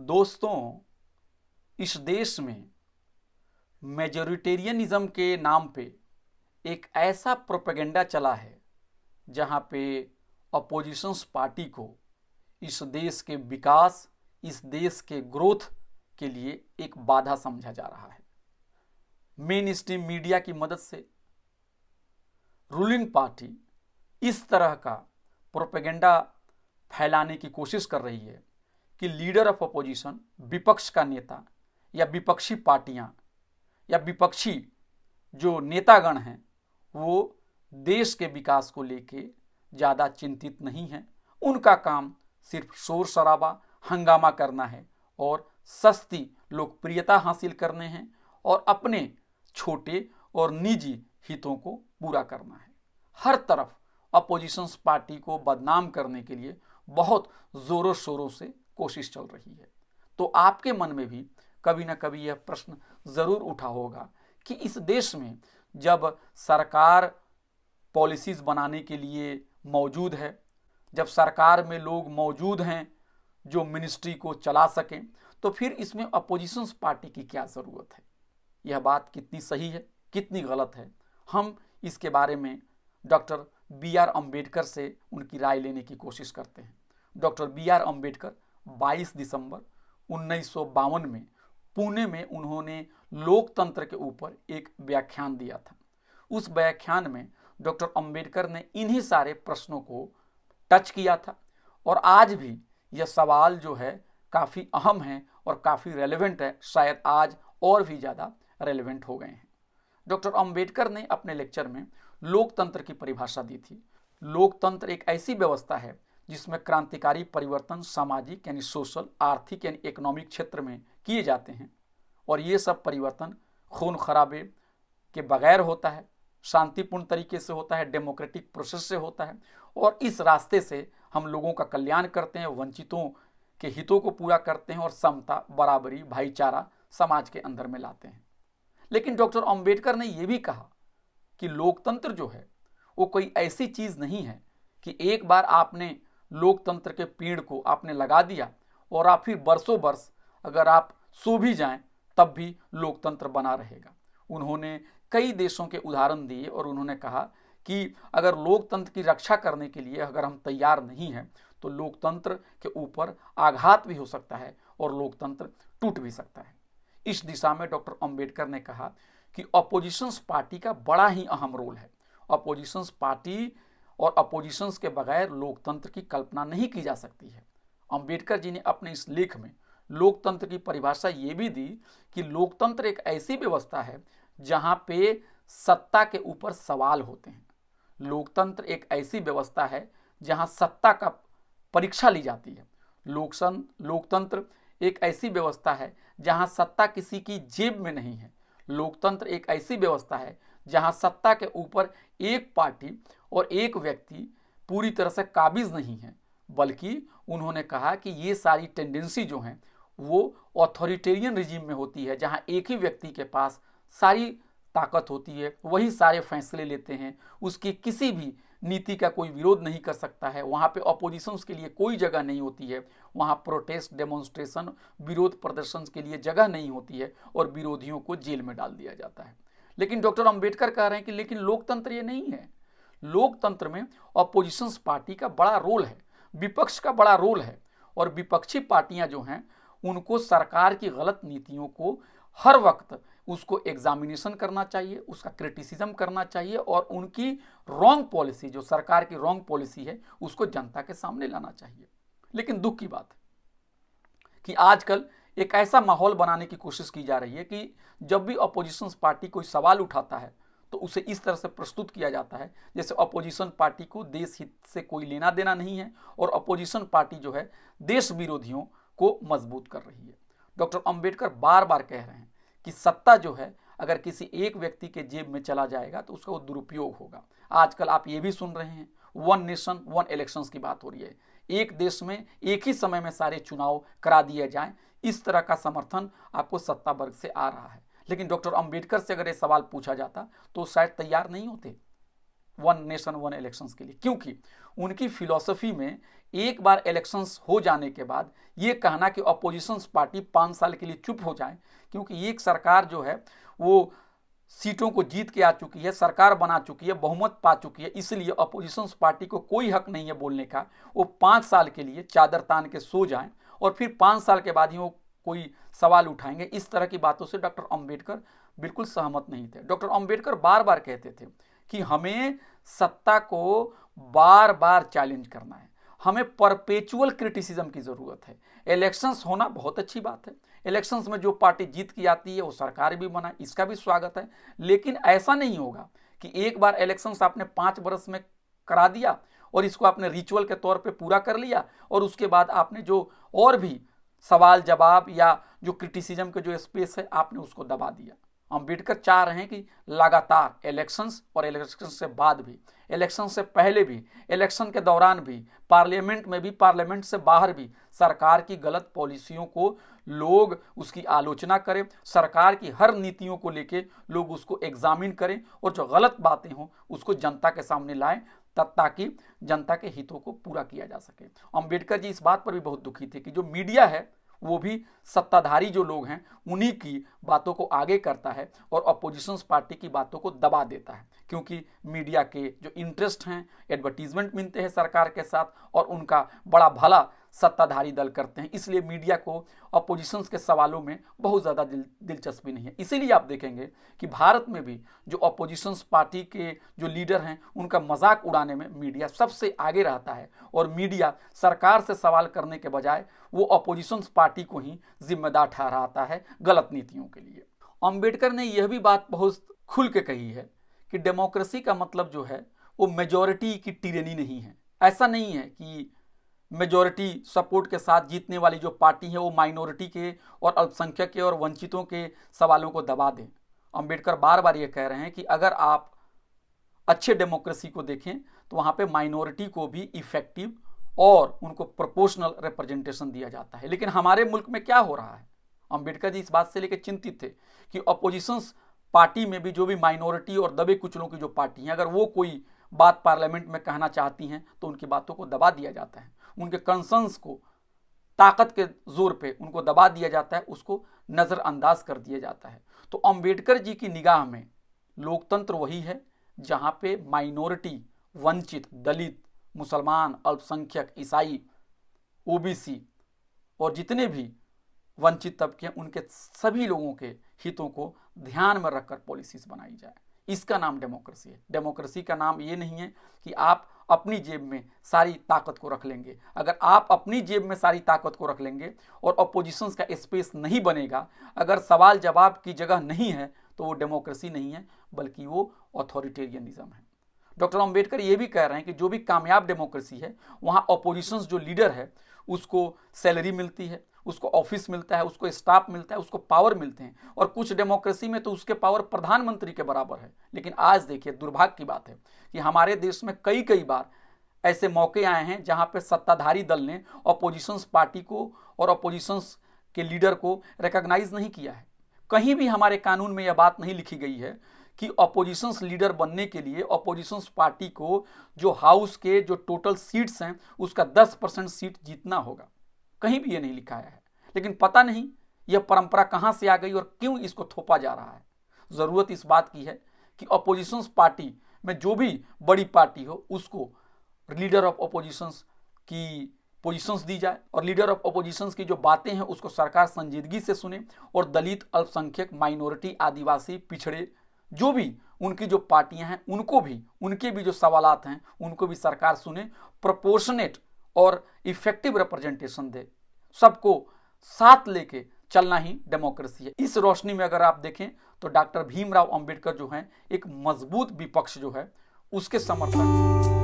दोस्तों, इस देश में मेजॉरिटेरियनिज्म के नाम पे एक ऐसा प्रोपेगेंडा चला है जहां पे अपोजिशंस पार्टी को इस देश के विकास, इस देश के ग्रोथ के लिए एक बाधा समझा जा रहा है। मेन स्ट्रीम मीडिया की मदद से रूलिंग पार्टी इस तरह का प्रोपेगेंडा फैलाने की कोशिश कर रही है कि लीडर ऑफ अपोजिशन, विपक्ष का नेता या विपक्षी पार्टियां या विपक्षी जो नेतागण हैं वो देश के विकास को लेके ज़्यादा चिंतित नहीं हैं। उनका काम सिर्फ शोर शराबा, हंगामा करना है और सस्ती लोकप्रियता हासिल करने हैं और अपने छोटे और निजी हितों को पूरा करना है। हर तरफ अपोजिशंस पार्टी को बदनाम करने के लिए बहुत ज़ोरों शोरों से कोशिश चल रही है। तो आपके मन में भी कभी ना कभी यह प्रश्न ज़रूर उठा होगा कि इस देश में जब सरकार पॉलिसीज़ बनाने के लिए मौजूद है, जब सरकार में लोग मौजूद हैं जो मिनिस्ट्री को चला सकें, तो फिर इसमें अपोजिशंस पार्टी की क्या ज़रूरत है? यह बात कितनी सही है, कितनी गलत है, हम इसके बारे में डॉक्टर बी.आर. अम्बेडकर से उनकी राय लेने की कोशिश करते हैं। Doctor B R. अम्बेडकर 22 दिसंबर 1952 में पुणे में उन्होंने लोकतंत्र के ऊपर एक व्याख्यान दिया था। उस व्याख्यान में डॉक्टर अम्बेडकर ने इन्हीं सारे प्रश्नों को टच किया था और आज भी यह सवाल जो है काफ़ी अहम है और काफ़ी रेलेवेंट है, शायद आज और भी ज़्यादा रेलेवेंट हो गए हैं। डॉक्टर अम्बेडकर ने अपने लेक्चर में लोकतंत्र की परिभाषा दी थी। लोकतंत्र एक ऐसी व्यवस्था है जिसमें क्रांतिकारी परिवर्तन सामाजिक यानी सोशल, आर्थिक यानी इकोनॉमिक क्षेत्र में किए जाते हैं और ये सब परिवर्तन खून खराबे के बगैर होता है, शांतिपूर्ण तरीके से होता है, डेमोक्रेटिक प्रोसेस से होता है और इस रास्ते से हम लोगों का कल्याण करते हैं, वंचितों के हितों को पूरा करते हैं और समता, बराबरी, भाईचारा समाज के अंदर में लाते हैं। लेकिन डॉक्टर अम्बेडकर ने यह भी कहा कि लोकतंत्र जो है वो कोई ऐसी चीज़ नहीं है कि एक बार आपने लोकतंत्र के पेड़ को आपने लगा दिया और आप फिर बरसों बरस अगर आप सो भी जाएं तब भी लोकतंत्र बना रहेगा। उन्होंने कई देशों के उदाहरण दिए और उन्होंने कहा कि अगर लोकतंत्र की रक्षा करने के लिए अगर हम तैयार नहीं हैं तो लोकतंत्र के ऊपर आघात भी हो सकता है और लोकतंत्र टूट भी सकता है। इस दिशा में डॉक्टर अम्बेडकर ने कहा कि अपोजिशंस पार्टी का बड़ा ही अहम रोल है। अपोजिशंस पार्टी और अपोजिशंस के बगैर लोकतंत्र की कल्पना नहीं की जा सकती है। अम्बेडकर जी ने अपने इस लेख में लोकतंत्र की परिभाषा ये भी दी कि लोकतंत्र एक ऐसी व्यवस्था है जहां पे सत्ता के ऊपर सवाल होते हैं। लोकतंत्र एक ऐसी व्यवस्था है जहां सत्ता का परीक्षा ली जाती है। लोकतंत्र एक ऐसी व्यवस्था है जहां सत्ता किसी की जेब में नहीं है। लोकतंत्र एक ऐसी व्यवस्था है जहां सत्ता के ऊपर एक पार्टी और एक व्यक्ति पूरी तरह से काबिज नहीं है, बल्कि उन्होंने कहा कि ये सारी टेंडेंसी जो हैं वो ऑथोरिटेरियन रिजीम में होती है जहां एक ही व्यक्ति के पास सारी ताकत होती है, वही सारे फैसले लेते हैं, उसकी किसी भी नीति का कोई विरोध नहीं कर सकता है। वहाँ पे अपोजिशंस के लिए कोई जगह नहीं होती है, वहाँ प्रोटेस्ट, डेमोन्स्ट्रेशन, विरोध प्रदर्शन के लिए जगह नहीं होती है और विरोधियों को जेल में डाल दिया जाता है। लेकिन डॉक्टर अम्बेडकर कह रहे हैं कि लेकिन लोकतंत्र ये नहीं है। लोकतंत्र में अपोजिशंस पार्टी का बड़ा रोल है, विपक्ष का बड़ा रोल है और विपक्षी पार्टियां जो हैं उनको सरकार की गलत नीतियों को हर वक्त उसको एग्जामिनेशन करना चाहिए, उसका क्रिटिसिज्म करना चाहिए और उनकी रॉन्ग पॉलिसी, जो सरकार की रॉन्ग पॉलिसी है, उसको जनता के सामने लाना चाहिए। लेकिन दुख की बात है कि आजकल एक ऐसा माहौल बनाने की कोशिश की जा रही है कि जब भी अपोजिशन पार्टी कोई सवाल उठाता है तो उसे इस तरह से प्रस्तुत किया जाता है जैसे अपोजिशन पार्टी को देश हित से कोई लेना देना नहीं है और अपोजिशन पार्टी जो है देश विरोधियों को मजबूत कर रही है। डॉक्टर अम्बेडकर बार बार कह रहे हैं कि सत्ता जो है अगर किसी एक व्यक्ति के जेब में चला जाएगा तो उसका वो दुरुपयोग होगा। आजकल आप ये भी सुन रहे हैं, वन नेशन वन इलेक्शंस की बात हो रही है, एक देश में एक ही समय में सारे चुनाव करा दिए जाएं, इस तरह का समर्थन आपको सत्ता वर्ग से आ रहा है। लेकिन डॉक्टर अम्बेडकर से अगर ये सवाल पूछा जाता तो शायद तैयार नहीं होते वन नेशन वन इलेक्शंस के लिए, क्योंकि उनकी फिलॉसफी में एक बार इलेक्शंस हो जाने के बाद ये कहना कि अपोजिशन पार्टी 5 साल के लिए चुप हो जाए, क्योंकि एक सरकार जो है वो सीटों को जीत के आ चुकी है, सरकार बना चुकी है, बहुमत पा चुकी है, इसलिए अपोजिशन पार्टी को कोई हक नहीं है बोलने का। वो 5 साल के लिए चादर तान के सो जाएं और फिर 5 साल के बाद ही वो कोई सवाल उठाएंगे। इस तरह की बातों से डॉक्टर अंबेडकर बिल्कुल सहमत नहीं थे। डॉक्टर अंबेडकर बार बार कहते थे कि हमें सत्ता को बार बार चैलेंज करना है, हमें परपेचुअल क्रिटिसिज्म की ज़रूरत है। इलेक्शंस होना बहुत अच्छी बात है, इलेक्शंस में जो पार्टी जीत की आती है वो सरकार भी बनाए, इसका भी स्वागत है, लेकिन ऐसा नहीं होगा कि एक बार इलेक्शंस आपने 5 वर्ष में करा दिया और इसको आपने रिचुअल के तौर पे पूरा कर लिया और उसके बाद आपने जो और भी सवाल जवाब या जो क्रिटिसिज्म के जो स्पेस है आपने उसको दबा दिया। अंबेडकर चाह रहे हैं कि लगातार इलेक्शंस और इलेक्शन से बाद भी, इलेक्शन से पहले भी, इलेक्शन के दौरान भी, पार्लियामेंट में भी, पार्लियामेंट से बाहर भी सरकार की गलत पॉलिसियों को लोग उसकी आलोचना करें, सरकार की हर नीतियों को लेके लोग उसको एग्जामिन करें और जो गलत बातें हों उसको जनता के सामने लाएं, ताकि जनता के हितों को पूरा किया जा सके। अंबेडकर जी इस बात पर भी बहुत दुखी थे कि जो मीडिया है वो भी सत्ताधारी जो लोग हैं उन्हीं की बातों को आगे करता है और अपोजिशन पार्टी की बातों को दबा देता है, क्योंकि मीडिया के जो इंटरेस्ट हैं, एडवर्टीजमेंट मिलते हैं सरकार के साथ और उनका बड़ा भला सत्ताधारी दल करते हैं, इसलिए मीडिया को अपोजिशन के सवालों में बहुत ज़्यादा दिलचस्पी नहीं है। इसीलिए आप देखेंगे कि भारत में भी जो अपोजिशन पार्टी के जो लीडर हैं उनका मजाक उड़ाने में मीडिया सबसे आगे रहता है और मीडिया सरकार से सवाल करने के बजाय वो अपोजिशन पार्टी को ही जिम्मेदार ठहराता है गलत नीतियों के लिए। अंबेडकर ने यह भी बात बहुत खुल के कही है कि डेमोक्रेसी का मतलब जो है वो मेजॉरिटी की टिरेनी नहीं है। ऐसा नहीं है कि मेजॉरिटी सपोर्ट के साथ जीतने वाली जो पार्टी है वो माइनॉरिटी के और अल्पसंख्यक के और वंचितों के सवालों को दबा दें। अंबेडकर बार बार ये कह रहे हैं कि अगर आप अच्छे डेमोक्रेसी को देखें तो वहाँ पे माइनॉरिटी को भी इफेक्टिव और उनको प्रोपोर्शनल रिप्रेजेंटेशन दिया जाता है। लेकिन हमारे मुल्क में क्या हो रहा है, अंबेडकर जी इस बात से लेकर चिंतित थे कि अपोजिशन पार्टी में भी जो भी माइनॉरिटी और दबे कुचलों की जो पार्टी हैं, अगर वो कोई बात पार्लियामेंट में कहना चाहती हैं तो उनकी बातों को दबा दिया जाता है, उनके कंसर्न्स को ताकत के जोर पे उनको दबा दिया जाता है, उसको नज़रअंदाज कर दिया जाता है। तो अंबेडकर जी की निगाह में लोकतंत्र वही है जहाँ पे माइनॉरिटी, वंचित, दलित, मुसलमान, अल्पसंख्यक, ईसाई, ओबीसी और जितने भी वंचित तबके हैं उनके सभी लोगों के हितों को ध्यान में रखकर पॉलिसीज बनाई जाए। इसका नाम डेमोक्रेसी है। डेमोक्रेसी का नाम ये नहीं है कि आप अपनी जेब में सारी ताकत को रख लेंगे। अगर आप अपनी जेब में सारी ताकत को रख लेंगे और अपोजिशन का स्पेस नहीं बनेगा, अगर सवाल जवाब की जगह नहीं है, तो वो डेमोक्रेसी नहीं है बल्कि वो ऑथोरिटेरियनिज्म है। डॉक्टर अंबेडकर ये भी कह रहे हैं कि जो भी कामयाब डेमोक्रेसी है वहाँ अपोजिशन जो लीडर है उसको सैलरी मिलती है, उसको ऑफिस मिलता है, उसको स्टाफ मिलता है, उसको पावर मिलते हैं, और कुछ डेमोक्रेसी में तो उसके पावर प्रधानमंत्री के बराबर है। लेकिन आज देखिए दुर्भाग्य की बात है कि हमारे देश में कई बार ऐसे मौके आए हैं जहां पे सत्ताधारी दल ने अपोजिशन पार्टी को और अपोजिशन के लीडर को रिकॉग्नाइज नहीं किया है। कहीं भी हमारे कानून में यह बात नहीं लिखी गई है कि अपोजिशन लीडर बनने के लिए अपोजिशन पार्टी को जो हाउस के जो टोटल सीट्स हैं उसका 10% सीट जीतना होगा। कहीं भी ये नहीं लिखा है। लेकिन पता नहीं यह परंपरा कहाँ से आ गई और क्यों इसको थोपा जा रहा है। ज़रूरत इस बात की है कि अपोजिशन पार्टी में जो भी बड़ी पार्टी हो उसको लीडर ऑफ अपोजिशन की पोजीशंस दी जाए और लीडर ऑफ अपोजिशन की जो बातें हैं उसको सरकार संजीदगी से सुने और दलित, अल्पसंख्यक, माइनॉरिटी, आदिवासी, पिछड़े जो भी उनकी जो पार्टियां हैं उनको भी, उनके भी जो सवालात हैं उनको भी सरकार सुने, प्रोपोर्शनेट और इफेक्टिव रिप्रेजेंटेशन दे। सबको साथ लेके चलना ही डेमोक्रेसी है। इस रोशनी में अगर आप देखें तो डॉक्टर भीमराव अंबेडकर जो हैं एक मजबूत विपक्ष जो है उसके समर्थक